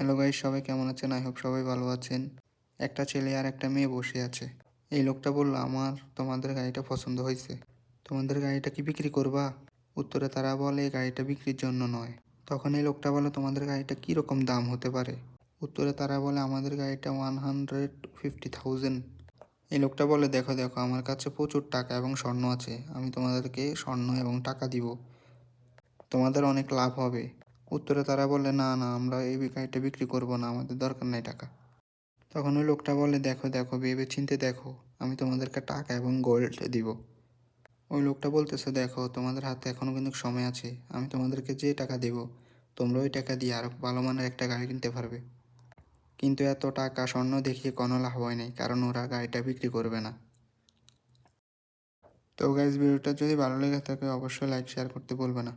Hello guys, সবাই কেমন আছেন? আই হোপ সবাই ভালো আছেন। একটা ছেলে আর একটা মেয়ে বসে আছে। এই লোকটা বলল, আমার তোমাদের গাড়িটা পছন্দ হয়েছে। তোমাদের গাড়িটা কি বিক্রি করবা? উত্তরে তারা বলে, গাড়িটা বিক্রির জন্য নয়। তখন এই লোকটা বলে, তোমাদের গাড়িটা কীরকম দাম হতে পারে? উত্তরে তারা বলে, আমাদের গাড়িটা 150,000। এই লোকটা বলে, দেখো দেখো, আমার কাছে প্রচুর টাকা এবং স্বর্ণ আছে। আমি তোমাদেরকে স্বর্ণ এবং টাকা দিব, তোমাদের অনেক লাভ হবে। উত্তরে তারা বলে, না না, আমরা এই গাড়িটা বিক্রি করব না, আমাদের দরকার নেই টাকা। তখন ওই লোকটা বলে, দেখো দেখো, ভেবে চিন্তে দেখো, আমি তোমাদেরকে টাকা এবং গোল্ড দিব। ওই লোকটা বলতেছে, দেখো তোমাদের হাতে এখনও কিন্তু সময় আছে, আমি তোমাদেরকে যে টাকা দেব তোমরা ওই টাকা দিয়ে আরও ভালো মানের একটা গাড়ি কিনতে পারবে। কিন্তু এত টাকা স্বর্ণ দেখিয়ে কোনো লাভ হয় নাই, কারণ ওরা গাড়িটা বিক্রি করবে না। তো গাইজ, ভিডিওটা যদি ভালো লেগে থাকে অবশ্যই লাইক শেয়ার করতে বলবে না।